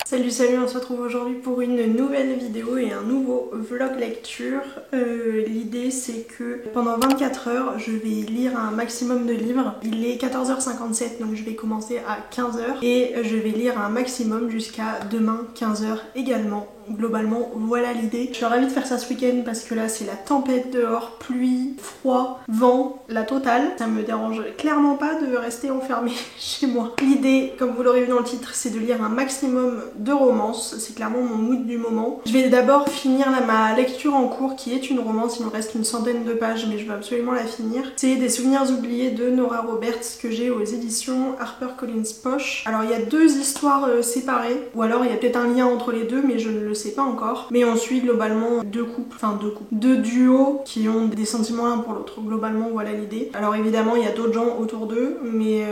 Salut, on se retrouve aujourd'hui pour une nouvelle vidéo et un nouveau vlog lecture. L'idée c'est que pendant 24 heures je vais lire un maximum de livres. Il est 14h57 donc je vais commencer à 15h et je vais lire un maximum jusqu'à demain 15h également. Globalement voilà l'idée. Je suis ravie de faire ça ce week-end parce que là c'est la tempête dehors, pluie, froid, vent, la totale. Ça me dérange clairement pas de rester enfermée chez moi. L'idée, comme vous l'aurez vu dans le titre, c'est de lire un maximum de romances. C'est clairement mon mood du moment. Je vais d'abord finir là, ma lecture en cours qui est une romance. Il me reste une centaine de pages mais je veux absolument la finir. C'est Des souvenirs oubliés de Nora Roberts que j'ai aux éditions HarperCollins Poche. Alors il y a deux histoires séparées ou alors il y a peut-être un lien entre les deux mais je ne le sais pas encore. Mais on suit globalement deux duos qui ont des sentiments l'un pour l'autre. Globalement voilà l'idée. Alors évidemment il y a d'autres gens autour d'eux mais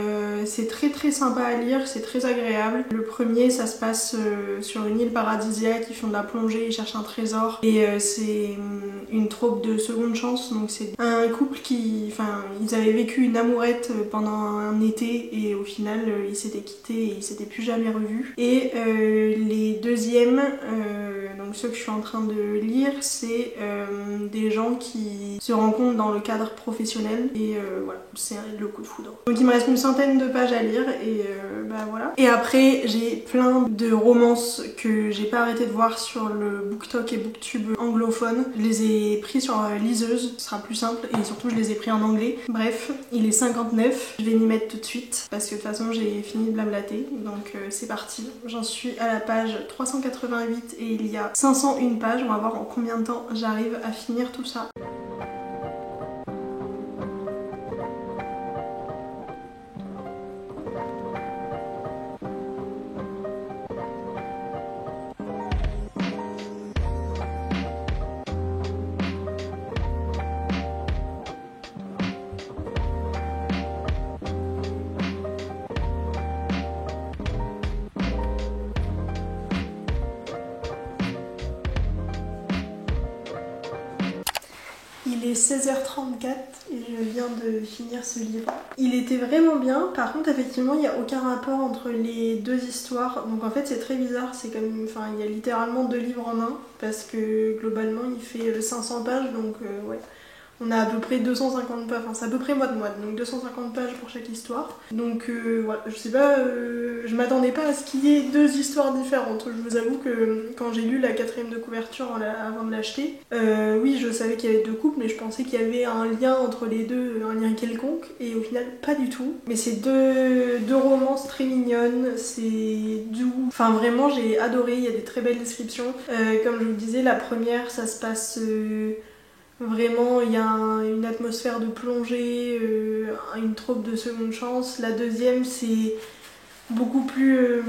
c'est très sympa à lire, c'est très agréable. Le premier ça se passe sur une île paradisiaque, ils font de la plongée, ils cherchent un trésor et c'est une troupe de seconde chance. Donc c'est un couple qui, ils avaient vécu une amourette pendant un été et au final ils s'étaient quittés et ils s'étaient plus jamais revus. Et les deuxièmes, donc ceux que je suis en train de lire, c'est des gens qui se rencontrent dans le cadre professionnel et voilà, c'est le coup de foudre. Donc il me reste une centaine de pages à lire et bah voilà. Et après j'ai plein de romances que j'ai pas arrêté de voir sur le BookTok et BookTube anglophone. Je les ai pris sur liseuse, ce sera plus simple et surtout je les ai pris en anglais. Bref, il est 59, je vais m'y mettre tout de suite parce que de toute façon j'ai fini de blablater. Donc c'est parti, j'en suis à la page 388 et il y a 501 pages. On va voir en combien de temps j'arrive à finir tout ça. Il est 16h34 et je viens de finir ce livre. Il était vraiment bien, par contre effectivement il n'y a aucun rapport entre les deux histoires. Donc en fait c'est très bizarre, c'est comme, il y a littéralement deux livres en un parce que globalement il fait 500 pages donc ouais. On a à peu près 250 pages, c'est à peu près moite-moite, donc 250 pages pour chaque histoire. Donc voilà, je sais pas, je m'attendais pas à ce qu'il y ait deux histoires différentes. Je vous avoue que quand j'ai lu la 4ème de couverture avant de l'acheter, oui je savais qu'il y avait deux couples, mais je pensais qu'il y avait un lien entre les deux, un lien quelconque, et au final pas du tout. Mais c'est deux romances très mignonnes, c'est doux, vraiment j'ai adoré, il y a des très belles descriptions. Comme je vous disais, la première ça se passe... Vraiment, il y a une atmosphère de plongée, une troupe de seconde chance. La deuxième, c'est beaucoup plus...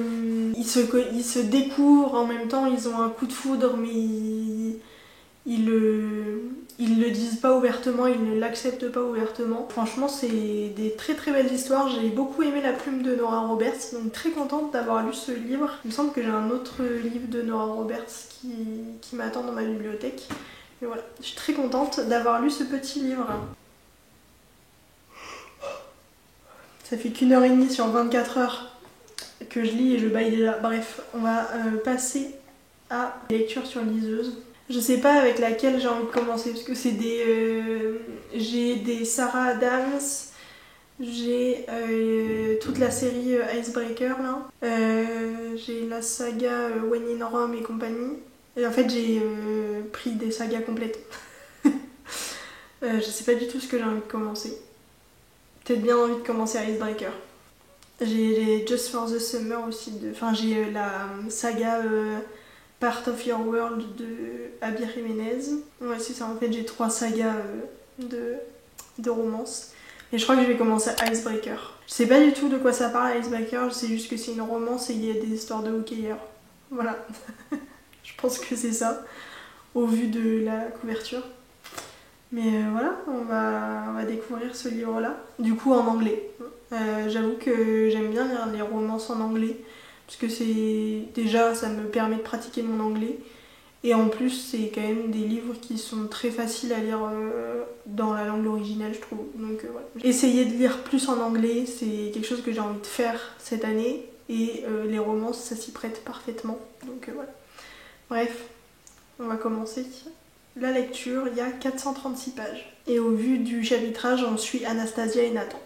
ils se découvrent en même temps, ils ont un coup de foudre, mais ils le disent pas ouvertement, ils ne l'acceptent pas ouvertement. Franchement, c'est des très belles histoires. J'ai beaucoup aimé la plume de Nora Roberts, donc très contente d'avoir lu ce livre. Il me semble que j'ai un autre livre de Nora Roberts qui m'attend dans ma bibliothèque. Et voilà, je suis très contente d'avoir lu ce petit livre. Ça fait qu'1h30 sur 24 heures que je lis et je baille déjà. Bref, on va passer à la lecture sur liseuse. Je sais pas avec laquelle j'ai envie de commencer parce que c'est j'ai des Sarah Adams, j'ai toute la série Icebreaker là, j'ai la saga When in Rome et compagnie. Et en fait j'ai pris des sagas complètes. Je sais pas du tout ce que j'ai envie de commencer. Peut-être bien envie de commencer Icebreaker. J'ai Just for the Summer aussi, j'ai la saga Part of Your World de Abby Jiménez. Ouais c'est ça, en fait j'ai 3 sagas de romance. Et je crois que je vais commencer Icebreaker. Je sais pas du tout de quoi ça parle Icebreaker, je sais juste que c'est une romance et il y a des histoires de hockeyeurs. Voilà. Je pense que c'est ça, au vu de la couverture. Mais voilà, on va découvrir ce livre-là. Du coup en anglais. J'avoue que j'aime bien lire les romances en anglais. Parce que déjà, ça me permet de pratiquer mon anglais. Et en plus, c'est quand même des livres qui sont très faciles à lire dans la langue originale, je trouve. Donc voilà. Essayer de lire plus en anglais, c'est quelque chose que j'ai envie de faire cette année. et les romances ça s'y prête parfaitement, donc voilà. Bref, on va commencer la lecture. Il y a 436 pages et au vu du chapitrage on suit Anastasia et Nathan.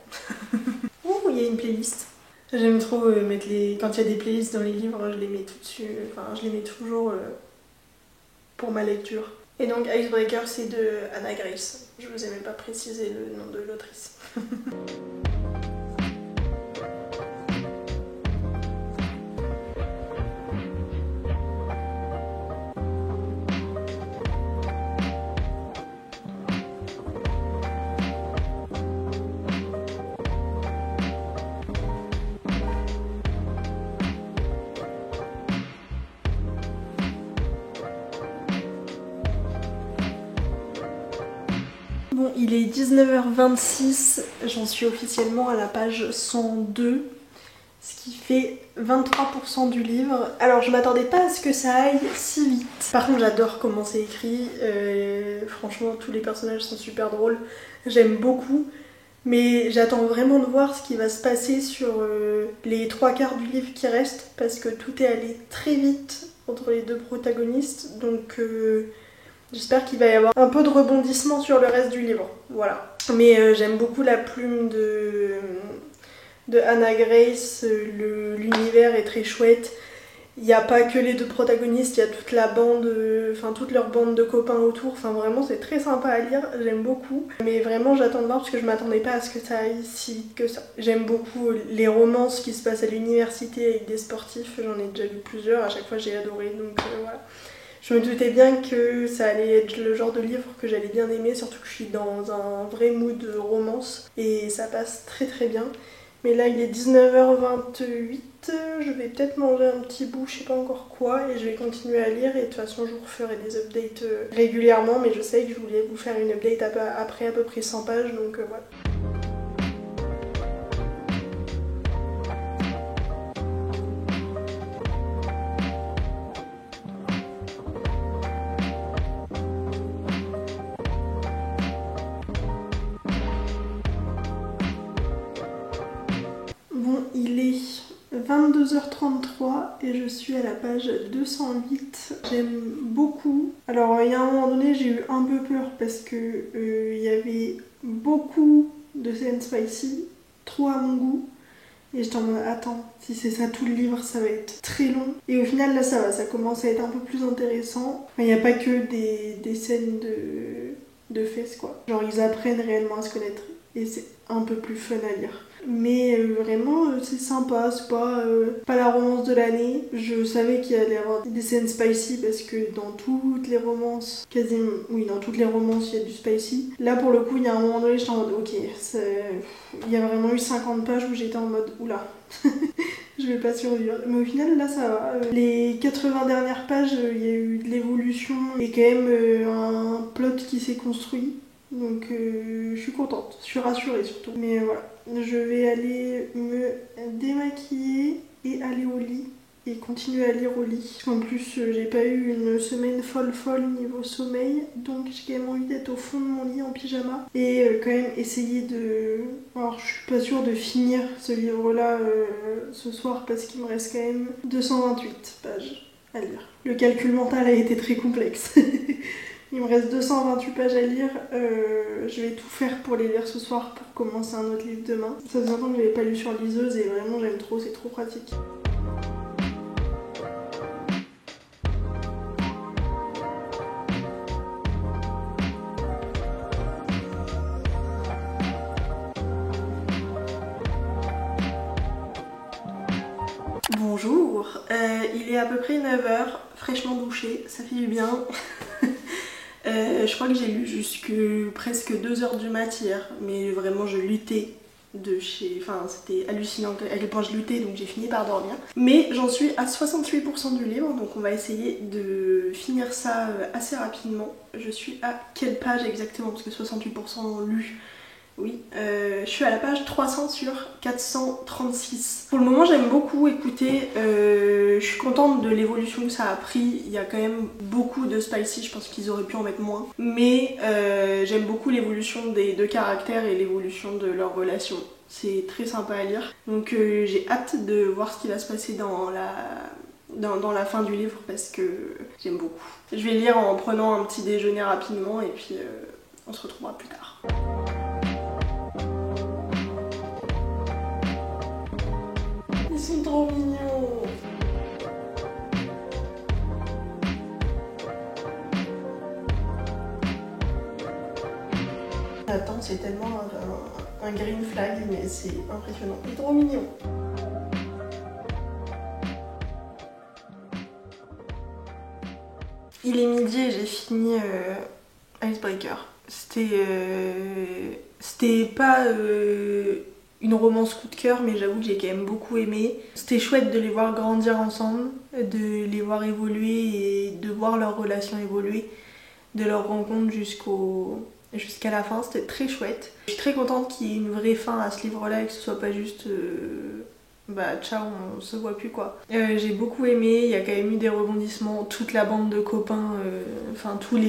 Ouh, il y a une playlist. J'aime trop mettre quand il y a des playlists dans les livres, je les mets tout dessus, enfin je les mets toujours pour ma lecture. Et donc Icebreaker c'est de Anna Grace, je vous ai même pas précisé le nom de l'autrice. Bon, il est 19h26, j'en suis officiellement à la page 102, ce qui fait 23% du livre. Alors je m'attendais pas à ce que ça aille si vite. Par contre j'adore comment c'est écrit, franchement tous les personnages sont super drôles, j'aime beaucoup. Mais j'attends vraiment de voir ce qui va se passer sur les 3/4 du livre qui reste, parce que tout est allé très vite entre les deux protagonistes, donc j'espère qu'il va y avoir un peu de rebondissement sur le reste du livre, voilà. Mais j'aime beaucoup la plume de Anna Grace, l'univers est très chouette. Il n'y a pas que les deux protagonistes, il y a toute la bande, enfin toute leur bande de copains autour, enfin vraiment c'est très sympa à lire, j'aime beaucoup. Mais vraiment j'attends de voir parce que je m'attendais pas à ce que ça aille si vite que ça. J'aime beaucoup les romances qui se passent à l'université avec des sportifs, j'en ai déjà lu plusieurs, à chaque fois j'ai adoré, donc voilà. Je me doutais bien que ça allait être le genre de livre que j'allais bien aimer, surtout que je suis dans un vrai mood de romance et ça passe très très bien. Mais là il est 19h28, je vais peut-être manger un petit bout, je sais pas encore quoi, et je vais continuer à lire et de toute façon je vous referai des updates régulièrement, mais je sais que je voulais vous faire une update après à peu près 100 pages, donc voilà. Bon, il est 22h33 et je suis à la page 208. J'aime beaucoup. Alors il y a un moment donné j'ai eu un peu peur parce que il y avait beaucoup de scènes spicy, trop à mon goût. Et j'étais en mode attends, si c'est ça tout le livre ça va être très long. Et au final là ça va, ça commence à être un peu plus intéressant. Enfin, il n'y a pas que des scènes de fesses quoi. Genre ils apprennent réellement à se connaître et c'est un peu plus fun à lire. Mais vraiment c'est sympa, c'est pas la romance de l'année. Je savais qu'il allait y avoir des scènes spicy parce que dans toutes les romances, quasiment, oui dans toutes les romances il y a du spicy. Là pour le coup il y a un moment donné j'étais en mode ok, il y a vraiment eu 50 pages où j'étais en mode oula, je vais pas survivre. Mais au final là ça va. Les 80 dernières pages il y a eu de l'évolution et quand même un plot qui s'est construit. Donc je suis contente, je suis rassurée surtout. Mais voilà, je vais aller me démaquiller et aller au lit et continuer à lire au lit. En plus j'ai pas eu une semaine folle niveau sommeil, donc j'ai quand même envie d'être au fond de mon lit en pyjama et quand même essayer de... Alors je suis pas sûre de finir ce livre là ce soir parce qu'il me reste quand même 228 pages à lire. Le calcul mental a été très complexe. Il me reste 228 pages à lire, je vais tout faire pour les lire ce soir pour commencer un autre livre demain. Ça faisait longtemps que je l'avais pas lu sur liseuse et vraiment j'aime trop, c'est trop pratique. Bonjour, il est à peu près 9h, fraîchement douché, ça fait du bien. Je crois que j'ai lu jusque presque 2h du mat hier, mais vraiment je luttais de chez... Enfin c'était hallucinant à quel point je luttais, donc j'ai fini par dormir. Mais j'en suis à 68% du livre, donc on va essayer de finir ça assez rapidement. Je suis à quelle page exactement? Parce que 68% lu, Oui, je suis à la page 300 sur 436. Pour le moment j'aime beaucoup écouter, je suis contente de l'évolution que ça a pris. Il y a quand même beaucoup de spicy, je pense qu'ils auraient pu en mettre moins. Mais j'aime beaucoup l'évolution des deux caractères et l'évolution de leur relation. C'est très sympa à lire. Donc j'ai hâte de voir ce qui va se passer dans la fin du livre parce que j'aime beaucoup. Je vais lire en prenant un petit déjeuner rapidement et puis on se retrouvera plus tard. Ils sont trop mignons. Attends, c'est tellement un green flag, mais c'est impressionnant. Il est trop mignon. Il est midi et j'ai fini Icebreaker. C'était pas une romance coup de cœur, mais j'avoue que j'ai quand même beaucoup aimé. C'était chouette de les voir grandir ensemble, de les voir évoluer et de voir leur relation évoluer, de leur rencontre jusqu'à la fin. C'était très chouette. Je suis très contente qu'il y ait une vraie fin à ce livre-là et que ce soit pas juste bah ciao, on se voit plus quoi. J'ai beaucoup aimé, il y a quand même eu des rebondissements, toute la bande de copains, enfin toute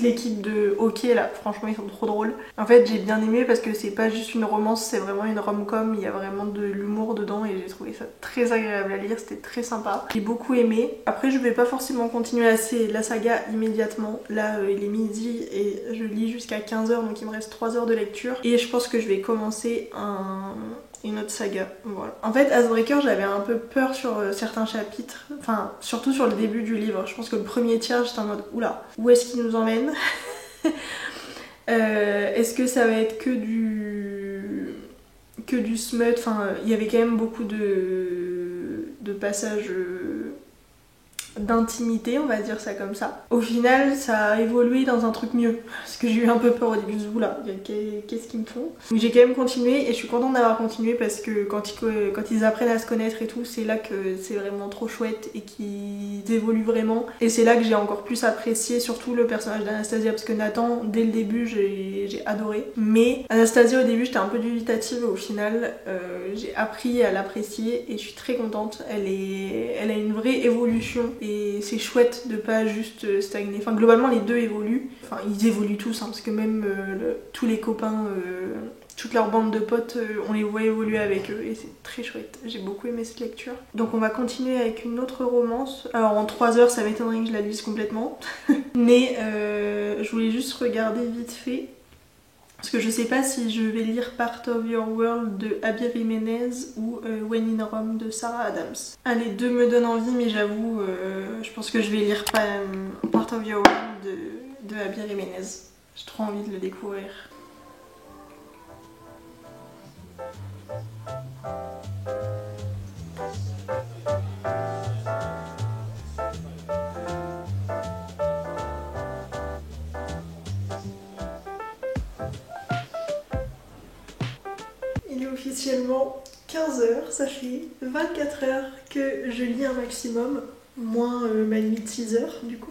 l'équipe de hockey là, franchement ils sont trop drôles. En fait j'ai bien aimé parce que c'est pas juste une romance, c'est vraiment une rom-com, il y a vraiment de l'humour dedans et j'ai trouvé ça très agréable à lire, c'était très sympa. J'ai beaucoup aimé. Après je vais pas forcément continuer la saga immédiatement, là il est midi et je lis jusqu'à 15h donc il me reste 3 heures de lecture et je pense que je vais commencer une autre saga, voilà. En fait, Icebreaker, j'avais un peu peur sur certains chapitres, enfin, surtout sur le début du livre. Je pense que le premier tiers, j'étais en mode, oula, où est-ce qu'il nous emmène? Est-ce que ça va être que du smut? Enfin, il y avait quand même beaucoup de passages d'intimité, on va dire ça comme ça. Au final, ça a évolué dans un truc mieux. Parce que j'ai eu un peu peur au début, je me suis dit, oula, qu'est-ce qu'ils me font? Mais j'ai quand même continué et je suis contente d'avoir continué parce que quand ils apprennent à se connaître et tout, c'est là que c'est vraiment trop chouette et qu'ils évoluent vraiment. Et c'est là que j'ai encore plus apprécié surtout le personnage d'Anastasia parce que Nathan, dès le début, j'ai adoré. Mais Anastasia, au début, j'étais un peu dubitative. Au final, j'ai appris à l'apprécier et je suis très contente. Elle a une vraie évolution. Et c'est chouette de pas juste stagner. Enfin, globalement, les deux évoluent. Enfin, ils évoluent tous, hein, parce que même tous les copains, toute leur bande de potes, on les voit évoluer avec eux. Et c'est très chouette. J'ai beaucoup aimé cette lecture. Donc, on va continuer avec une autre romance. Alors, en 3 heures, ça m'étonnerait que je la lise complètement. Mais je voulais juste regarder vite fait. Parce que je sais pas si je vais lire Part of Your World de Abby Jiménez ou When in Rome de Sarah Adams. Ah, les deux me donnent envie, mais j'avoue, je pense que je vais lire Part of Your World de Abby Jiménez. J'ai trop envie de le découvrir. Il est officiellement 15h, ça fait 24 heures que je lis un maximum, moins ma limite 6 heures du coup.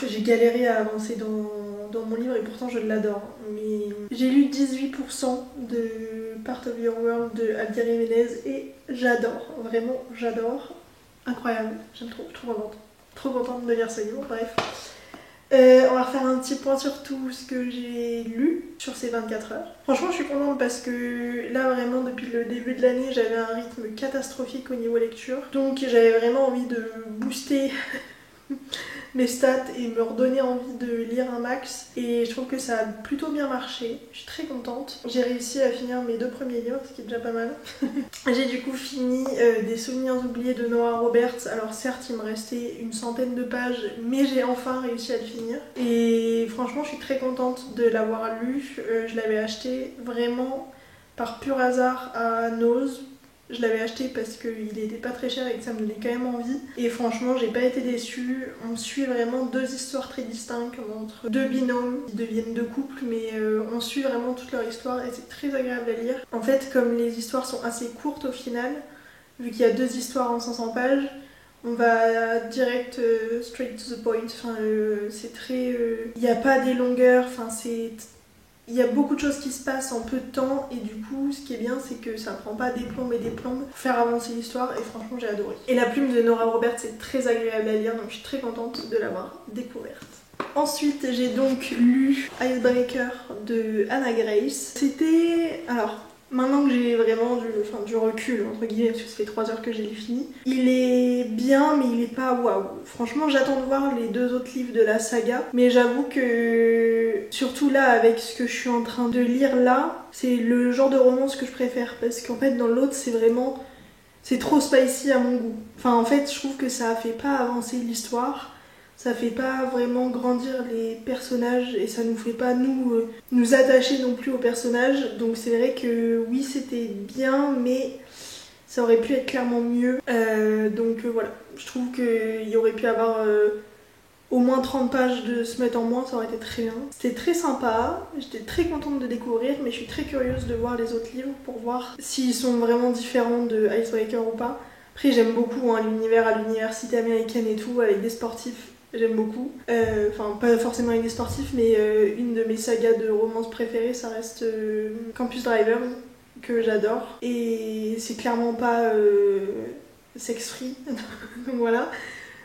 J'ai galéré à avancer dans mon livre et pourtant je l'adore. Mais j'ai lu 18% de Part of Your World de Abby Jiménez et j'adore, vraiment j'adore. Incroyable, j'aime trop, trop contente. Trop contente de lire ce livre, bref. On va refaire un petit point sur tout ce que j'ai lu sur ces 24 heures. Franchement, je suis contente parce que là, vraiment, depuis le début de l'année, j'avais un rythme catastrophique au niveau lecture. Donc, j'avais vraiment envie de booster mes stats et me redonner envie de lire un max. Et je trouve que ça a plutôt bien marché. Je suis très contente. J'ai réussi à finir mes 2 premiers livres, ce qui est déjà pas mal. J'ai du coup fini Des souvenirs oubliés de Noah Roberts. Alors certes, il me restait une centaine de pages, mais j'ai enfin réussi à le finir. Et franchement, je suis très contente de l'avoir lu. Je l'avais acheté vraiment par pur hasard à Nose. Je l'avais acheté parce qu'il était pas très cher et que ça me donnait quand même envie. Et franchement, j'ai pas été déçue. On suit vraiment 2 histoires très distinctes entre 2 binômes qui deviennent 2 couples, mais on suit vraiment toute leur histoire et c'est très agréable à lire. En fait, comme les histoires sont assez courtes au final, vu qu'il y a 2 histoires en 500 pages, on va direct straight to the point. Enfin, c'est très... Il n'y a pas des longueurs, enfin c'est il y a beaucoup de choses qui se passent en peu de temps et du coup ce qui est bien c'est que ça prend pas des plombes et des plombes pour faire avancer l'histoire et franchement j'ai adoré. Et la plume de Nora Roberts c'est très agréable à lire donc je suis très contente de l'avoir découverte. Ensuite j'ai donc lu Icebreaker de Anna Grace. C'était... alors... maintenant que j'ai vraiment du recul, entre guillemets, parce que ça fait 3 heures que j'ai fini, il est bien, mais il est pas waouh. Franchement, j'attends de voir les 2 autres livres de la saga, mais j'avoue que, surtout là, avec ce que je suis en train de lire là, c'est le genre de romance que je préfère, parce qu'en fait, dans l'autre, c'est vraiment... c'est trop spicy à mon goût. Enfin, en fait, je trouve que ça fait pas avancer l'histoire. Ça fait pas vraiment grandir les personnages et ça nous fait pas nous attacher non plus aux personnages. Donc c'est vrai que oui c'était bien mais ça aurait pu être clairement mieux. Voilà, je trouve qu'il y aurait pu avoir au moins 30 pages de Smut en moins, ça aurait été très bien. C'était très sympa, j'étais très contente de découvrir mais je suis très curieuse de voir les autres livres pour voir s'ils sont vraiment différents de Icebreaker ou pas. Après j'aime beaucoup hein, l'univers à l'université américaine et tout avec des sportifs. J'aime beaucoup. Enfin, pas forcément avec des sportifs, mais une de mes sagas de romance préférées, ça reste Campus Driver, que j'adore. Et c'est clairement pas sex-free, donc voilà.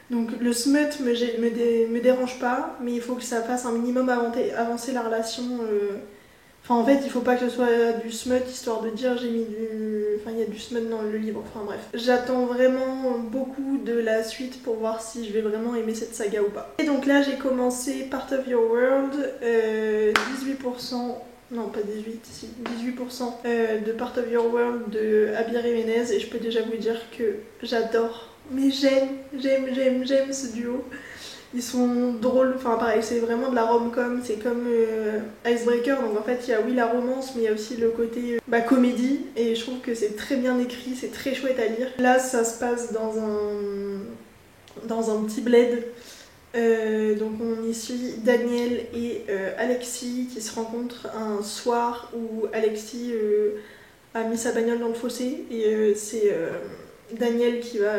Donc le smut me dérange pas, mais il faut que ça fasse un minimum avancer la relation. Enfin en fait il faut pas que ce soit du smut histoire de dire j'ai mis du... enfin il y a du smut dans le livre, enfin bref. J'attends vraiment beaucoup de la suite pour voir si je vais vraiment aimer cette saga ou pas. Et donc là j'ai commencé Part of Your World, 18%... non pas 18, si 18% de Part of Your World de Abby Jiménez et je peux déjà vous dire que j'adore. Mais j'aime ce duo. Ils sont drôles, enfin pareil, c'est vraiment de la rom-com, c'est comme Icebreaker, donc en fait il y a oui la romance, mais il y a aussi le côté comédie, et je trouve que c'est très bien écrit, c'est très chouette à lire. Là ça se passe dans un petit bled, donc on y suit Daniel et Alexis qui se rencontrent un soir où Alexis a mis sa bagnole dans le fossé, et c'est Daniel qui va...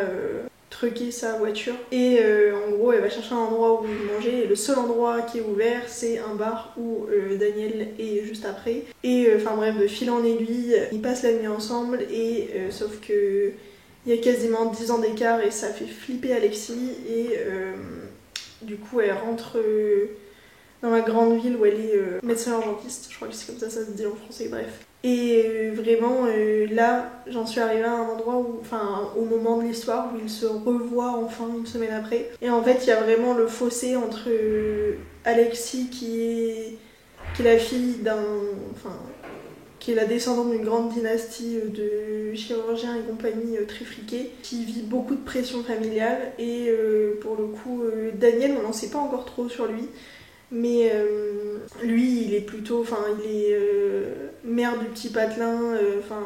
truquer sa voiture et en gros elle va chercher un endroit où manger et le seul endroit qui est ouvert c'est un bar où Daniel est juste après et enfin bref de fil en aiguille ils passent la nuit ensemble et sauf que il y a quasiment 10 ans d'écart et ça fait flipper Alexis et du coup elle rentre dans la grande ville où elle est médecin urgentiste, je crois que c'est comme ça se dit en français, bref. Et vraiment là j'en suis arrivée à un endroit où, enfin au moment de l'histoire où ils se revoient enfin une semaine après. Et en fait il y a vraiment le fossé entre Alexis qui est la fille d'un, enfin qui est la descendante d'une grande dynastie de chirurgiens et compagnie très friqués, qui vit beaucoup de pression familiale et pour le coup Daniel on n'en sait pas encore trop sur lui. Mais lui, il est plutôt, enfin, il est maire du petit patelin, enfin,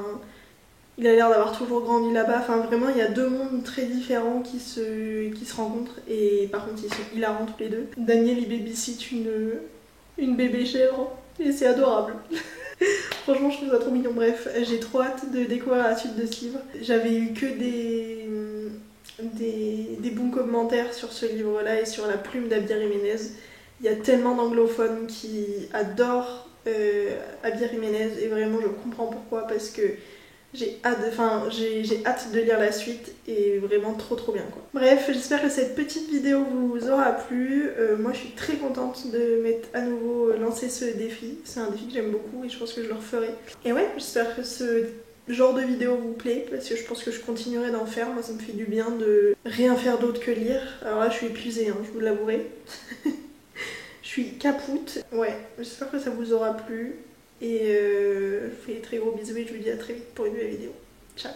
il a l'air d'avoir toujours grandi là-bas. Enfin, vraiment, il y a 2 mondes très différents qui se rencontrent et par contre, ils sont hilarants tous les deux. Daniel, il babysit une bébé chèvre et c'est adorable. Franchement, je trouve ça trop mignon. Bref, j'ai trop hâte de découvrir la suite de ce livre. J'avais eu que des bons commentaires sur ce livre-là et sur la plume d'Abby Jiménez. Il y a tellement d'anglophones qui adorent Abby Jiménez et vraiment je comprends pourquoi parce que j'ai hâte de lire la suite et vraiment trop bien quoi. Bref, j'espère que cette petite vidéo vous aura plu. Moi je suis très contente de m'être à nouveau lancé ce défi. C'est un défi que j'aime beaucoup et je pense que je le referai. Et ouais, j'espère que ce genre de vidéo vous plaît parce que je pense que je continuerai d'en faire. Moi ça me fait du bien de rien faire d'autre que lire. Alors là je suis épuisée, hein, je vous l'avouerai. Je suis capoute. Ouais, j'espère que ça vous aura plu. Et je vous fais des très gros bisous et je vous dis à très vite pour une nouvelle vidéo. Ciao.